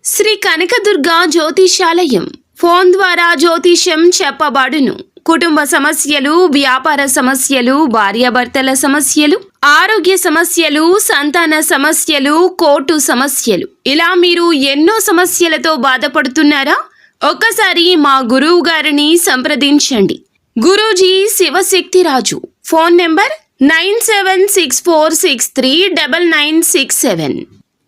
Shri Kanakadurga జ్యోతిషాలయం phone ద్వారా జ్యోతిష్యం చెప్పబడును. కుటుంబ సమస్యలు, వ్యాపార సమస్యలు, భార్యాభర్తల సమస్యలు, ఆరోగ్య సమస్యలు, సంతాన సమస్యలు, కోర్టు సమస్యలు, ఇలా మీరు ఎన్నో సమస్యలతో బాధపడుతున్నారా? ఒక్కసారి మా గురువు గారిని సంప్రదించండి. గురూజీ శివశక్తిరాజు. Phone number 9764639967.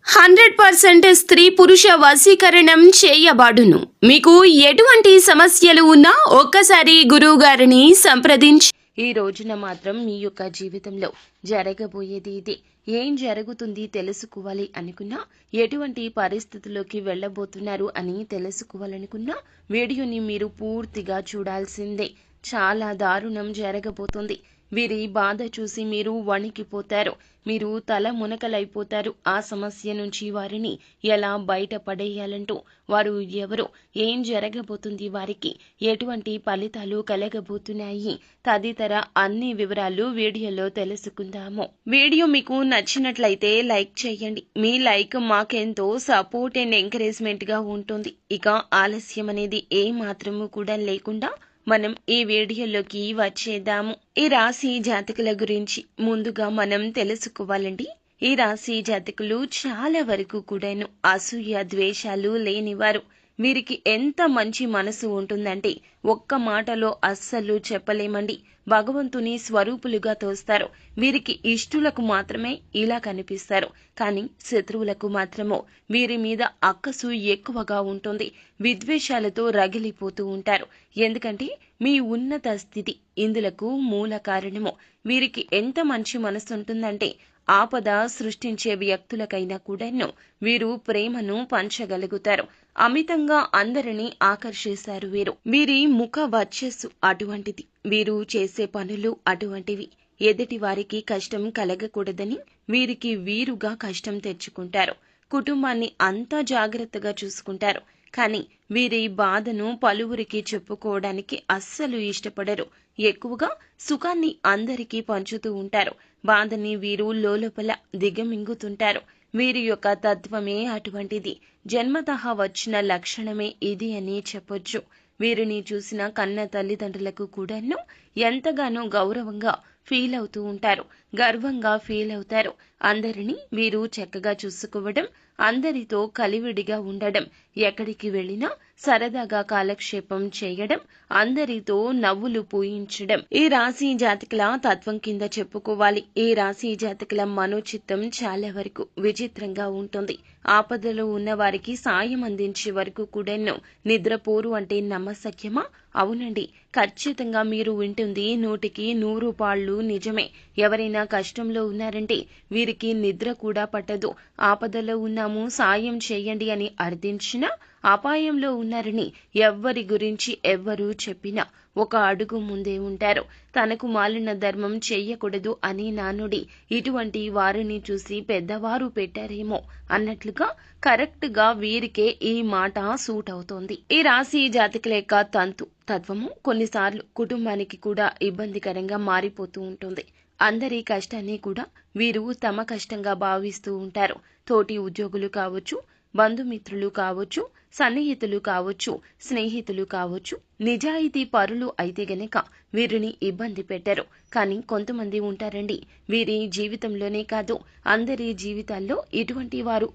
100% స్త్రీ పురుష వశీకరణం చేయబడును. మీకు ఎటువంటి సమస్యలు ఉన్నా ఒక్కసారి గురువు గారిని సంప్రదించి. ఈ రోజున మాత్రం మీ యొక్క జీవితంలో జరగబోయేది ఇదే. ఏం జరుగుతుంది తెలుసుకోవాలి అనుకున్నా, ఎటువంటి పరిస్థితుల్లోకి వెళ్ళబోతున్నారు అని తెలుసుకోవాలనుకున్నా వీడియోని మీరు పూర్తిగా చూడాల్సిందే. చాలా దారుణం జరగబోతుంది. వీరి బాధ చూసి మీరు వణికిపోతారు. మీరు తల మునకలైపోతారు. ఆ సమస్య నుంచి వారిని ఎలా బయటపడేయాలంటూ, వారు ఎవరు, ఏం జరగబోతుంది, వారికి ఎటువంటి ఫలితాలు కలగబోతున్నాయి తదితర అన్ని వివరాలు వీడియోలో తెలుసుకుందాము. వీడియో మీకు నచ్చినట్లయితే లైక్ చేయండి. మీ లైక్ మాకెంతో సపోర్ట్ అండ్ ఎంకరేజ్మెంట్ గా ఉంటుంది. ఇక ఆలస్యం అనేది ఏ మాత్రము కూడా లేకుండా మనం ఈ వీడియోలోకి వచ్చేద్దాము. ఈ రాశి జాతకుల గురించి ముందుగా మనం తెలుసుకోవాలండి. ఈ రాశి జాతకులు చాలా వరకు కూడాను అసూయ ద్వేషాలు లేనివారు. వీరికి ఎంత మంచి మనసు ఉంటుందంటే ఒక్క మాటలో అస్సలు చెప్పలేమండి. భగవంతుని స్వరూపులుగా తోస్తారు. వీరికి ఇష్టులకు మాత్రమే ఇలా కనిపిస్తారు. కానీ శత్రువులకు మాత్రమో వీరి మీద అక్కసు ఎక్కువగా ఉంటుంది. విద్వేషాలతో రగిలిపోతూ ఉంటారు. ఎందుకంటే మీ ఉన్నత స్థితి ఇందులకు మూల కారణము. వీరికి ఎంత మంచి మనసు ఉంటుందంటే ఆపద సృష్టించే వ్యక్తులకైనా కూడాను వీరు ప్రేమను పంచగలుగుతారు. అమితంగా అందరినీ ఆకర్షిస్తారు. వీరి ముఖ వర్చస్సు అటువంటిది. వీరు చేసే పనులు అటువంటివి. ఎదుటి వారికి కష్టం కలగకూడదని వీరికి వీరుగా కష్టం తెచ్చుకుంటారు. కుటుంబాన్ని అంతా జాగ్రత్తగా చూసుకుంటారు. కానీ వీరి బాధను పలువురికి చెప్పుకోవడానికి అస్సలు ఇష్టపడరు. ఎక్కువగా సుఖాన్ని అందరికీ పంచుతూ ఉంటారు. బాధని వీరు లోలోపల దిగమింగుతుంటారు. వీరి యొక్క తత్వమే అటువంటిది. జన్మతః వచ్చిన లక్షణమే ఇది అని చెప్పొచ్చు. వీరిని చూసిన కన్న తల్లిదండ్రులకు కూడాను ఎంతగానో గౌరవంగా ఫీల్ అవుతూ ఉంటారు. గర్వంగా ఫీల్ అవుతారు. అందరినీ వీరు చక్కగా చూసుకోవడం, అందరితో కలివిడిగా ఉండడం, ఎక్కడికి వెళ్ళినా సరదాగా కాలక్షేపం చేయడం, అందరితో నవ్వులు పూయించడం ఈ రాశి జాతకుల తత్వం కింద చెప్పుకోవాలి. ఈ రాశి జాతకుల మనోచిత్తం చాలా వరకు విచిత్రంగా ఉంటుంది. ఆపదలో ఉన్న వారికి సాయం అందించే వరకు కూడాను నిద్రపోరు అంటే నమ్మశక్యమా? అవునండి, ఖచ్చితంగా మీరు వింటుంది 100కి 100 నిజమే. ఎవరైనా కష్టంలో ఉన్నారంటే వీరికి నిద్ర కూడా పట్టదు. ఆపదలో ఉన్నాము, సాయం చేయండి అని అర్థించినా, అపాయంలో ఉన్నారని ఎవ్వరి గురించి ఎవ్వరూ చెప్పినా ఒక అడుగు ముందే ఉంటారు. తనకు మాలిన ధర్మం చెయ్యకూడదు అని నానుడి. ఇటువంటి వారిని చూసి పెద్దవారు పెట్టారేమో అన్నట్లుగా కరెక్ట్ గా వీరికే ఈ మాట సూట్ అవుతోంది. ఈ రాశి జాతకుల యొక్క తత్వము కొన్నిసార్లు కుటుంబానికి కూడా ఇబ్బందికరంగా మారిపోతూ ఉంటుంది. అందరి కష్టాన్ని కూడా వీరు తమ కష్టంగా భావిస్తూ ఉంటారు. తోటి ఉద్యోగులు కావచ్చు, బంధుమిత్రులు కావచ్చు, సన్నిహితులు కావచ్చు, స్నేహితులు కావచ్చు, నిజాయితీ పరులు అయితే గనక వీరిని ఇబ్బంది పెట్టరు. కానీ కొంతమంది ఉంటారండి, వీరి జీవితంలోనే కాదు అందరి జీవితాల్లో ఇటువంటి వారు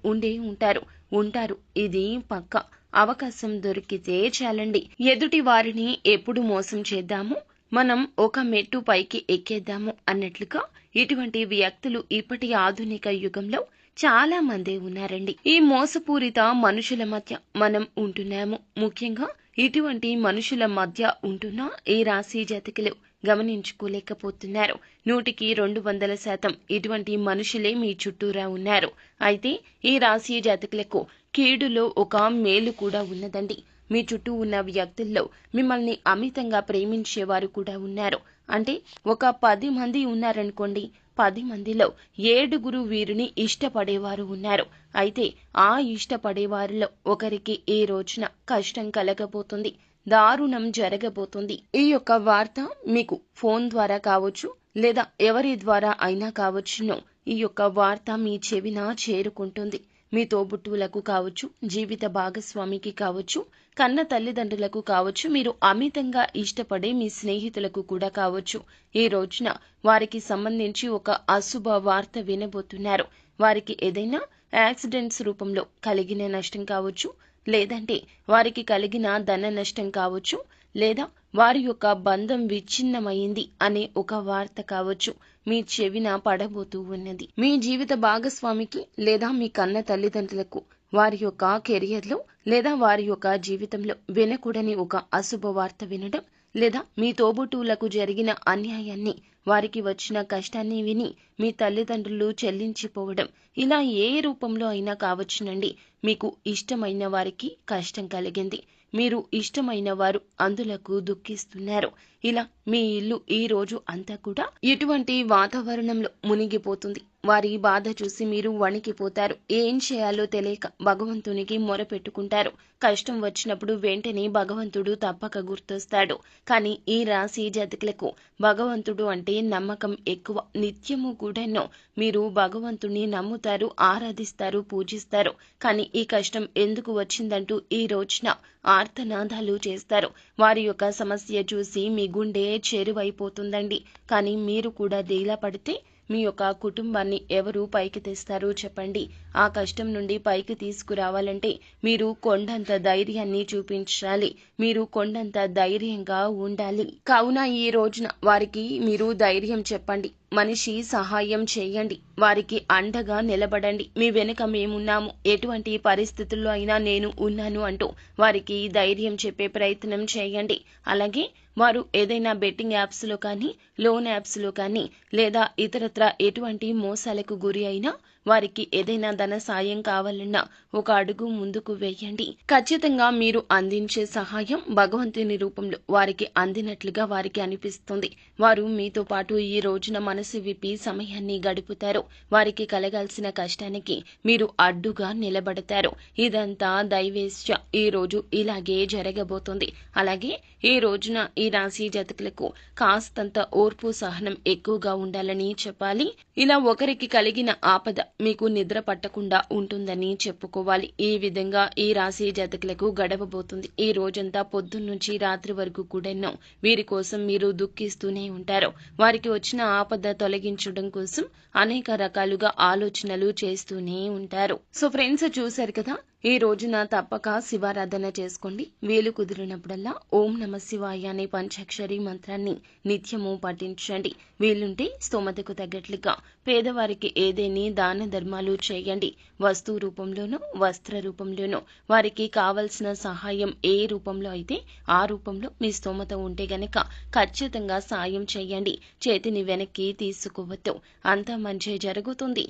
ఉంటారు. ఇది పక్కా. అవకాశం దొరికితే చాలండి, ఎదుటి వారిని ఎప్పుడు మోసం చేద్దాము, మనం ఒక మెట్టు పైకి ఎక్కేద్దాము అన్నట్లుగా ఇటువంటి వ్యక్తులు ఇప్పటి ఆధునిక యుగంలో చాలా మంది ఉన్నారండి. ఈ మోసపూరిత మనుషుల మధ్య మనం ఉంటున్నాము. ముఖ్యంగా ఇటువంటి మనుషుల మధ్య ఉంటున్న ఈ రాశి జాతకులు గమనించుకోలేకపోతున్నారు. 100కి 200% ఇటువంటి మనుషులే మీ చుట్టూరా ఉన్నారు. అయితే ఈ రాశి జాతకులకు కీడులో ఒక మేలు కూడా ఉన్నదండి. మీ చుట్టూ ఉన్న వ్యక్తుల్లో మిమ్మల్ని అమితంగా ప్రేమించేవారు కూడా ఉన్నారు. అంటే ఒక 10 మంది ఉన్నారనుకోండి, 10 మందిలో 7 వీరిని ఇష్టపడేవారు ఉన్నారు. అయితే ఆ ఇష్టపడేవారిలో ఒకరికి ఈ రోజున కష్టం కలగబోతుంది, దారుణం జరగబోతుంది. ఈ యొక్క వార్త మీకు ఫోన్ ద్వారా కావచ్చు, లేదా ఎవరి ద్వారా అయినా కావచ్చును. ఈ యొక్క వార్త మీ చెవిన చేరుకుంటుంది. మీ తోబుట్టువులకు కావచ్చు, జీవిత భాగస్వామికి కావచ్చు, కన్న తల్లిదండ్రులకు కావచ్చు, మీరు అమితంగా ఇష్టపడే మీ స్నేహితులకు కూడా కావచ్చు, ఈ రోజున వారికి సంబంధించి ఒక అశుభ వార్త వినబోతున్నారు. వారికి ఏదైనా యాక్సిడెంట్స్ రూపంలో కలిగిన నష్టం కావచ్చు, లేదంటే వారికి కలిగిన ధన నష్టం కావచ్చు, లేదా వారి యొక్క బంధం విచ్ఛిన్నమైంది అనే ఒక వార్త కావచ్చు మీ చెవిన పడబోతూ ఉన్నది. మీ జీవిత భాగస్వామికి లేదా మీ కన్న తల్లిదండ్రులకు వారి యొక్క కెరియర్లో లేదా వారి యొక్క జీవితంలో వినకూడని ఒక అశుభ వార్త వినడం, లేదా మీ తోబుట్టువులకు జరిగిన అన్యాయాన్ని, వారికి వచ్చిన కష్టాన్ని విని మీ తల్లిదండ్రులు చెల్లించిపోవడం, ఇలా ఏ రూపంలో అయినా కావచ్చునండి. మీకు ఇష్టమైన వారికి కష్టం కలిగింది, మీరు ఇష్టమైన వారు అందులకు దుఃఖిస్తున్నారు. ఇలా మీ ఇల్లు ఈ రోజు అంతా కూడా ఇటువంటి వాతావరణంలో మునిగిపోతుంది. వారి బాధ చూసి మీరు వణికిపోతారు. ఏం చేయాలో తెలియక భగవంతునికి మొరపెట్టుకుంటారు. కష్టం వచ్చినప్పుడు వెంటనే భగవంతుడు తప్పక గుర్తొస్తాడు. కానీ ఈ రాశి జాతకులకు భగవంతుడు అంటే నమ్మకం ఎక్కువ. నిత్యము కూడాను మీరు భగవంతుని నమ్ముతారు, ఆరాధిస్తారు, పూజిస్తారు. కానీ ఈ కష్టం ఎందుకు వచ్చిందంటూ ఈ రోజున ఆర్తనాదాలు చేస్తారు. వారి యొక్క సమస్య చూసి మీ గుండె చేరువైపోతుందండి. కానీ మీరు కూడా డీలా పడితే మీ యొక్క కుటుంబాన్ని ఎవరు పైకి తెస్తారు చెప్పండి? ఆ కష్టం నుండి పైకి తీసుకురావాలంటే మీరు కొండంత ధైర్యాన్ని చూపించాలి. మీరు కొండంత ధైర్యంగా ఉండాలి. కావున ఈ రోజున వారికి మీరు ధైర్యం చెప్పండి. మనిషి సహాయం చేయండి. వారికి అండగా నిలబడండి. మీ వెనుక మేమున్నాము, ఎటువంటి పరిస్థితుల్లో అయినా నేను ఉన్నాను అంటూ వారికి ధైర్యం చెప్పే ప్రయత్నం చేయండి. అలాగే వారు ఏదైనా బెట్టింగ్ యాప్స్లో కానీ, లోన్ యాప్స్లో కానీ, లేదా ఇతరత్ర ఎటువంటి మోసాలకు గురి అయినా వారికి ఏదైనా ధన సాయం కావాలన్నా ఒక అడుగు ముందుకు వేయండి. ఖచ్చితంగా మీరు అందించే సహాయం భగవంతుని రూపంలో వారికి అందినట్లుగా వారికి అనిపిస్తుంది. వారు మీతో పాటు ఈ రోజున మనసు విప్పి సమయాన్ని గడుపుతారు. వారికి కలగాల్సిన కష్టానికి మీరు అడ్డుగా నిలబడతారు. ఇదంతా దైవేచ్ఛ. ఈ రోజు ఇలాగే జరగబోతుంది. అలాగే ఈ రోజున ఈ రాశి జాతకులకు కాస్తంత ఓర్పు సహనం ఎక్కువగా ఉండాలని చెప్పాలి. ఇలా ఒకరికి కలిగిన ఆపద మీకు నిద్ర పట్టకుండా ఉంటుందని చెప్పుకోవాలి. ఈ విధంగా ఈ రాశి జాతకులకు గడవబోతుంది. ఈ రోజంతా పొద్దున్నుంచి రాత్రి వరకు కూడా వీరి కోసం మీరు దుఃఖిస్తూనే ఉంటారు. వారికి వచ్చిన ఆపద తొలగించడం కోసం అనేక రకాలుగా ఆలోచనలు చేస్తూనే ఉంటారు. సో ఫ్రెండ్స్, చూశారు కదా, ఈ రోజున తప్పక శివారాధన చేసుకోండి. వీలు కుదిరినప్పుడల్లా ఓం నమ శివాయ అనే పంచాక్షరి మంత్రాన్ని నిత్యము పఠించండి. వీలుంటే స్తోమతకు తగ్గట్లుగా పేదవారికి ఏదేని దాన ధర్మాలు చేయండి. వస్తు రూపంలోనూ, వస్త్ర రూపంలోనూ వారికి కావలసిన సహాయం ఏ రూపంలో అయితే ఆ రూపంలో మీ స్తోమత ఉంటే గనక ఖచ్చితంగా సాయం చేయండి. చేతిని వెనక్కి తీసుకోవద్దు. అంతా మంచి జరుగుతుంది.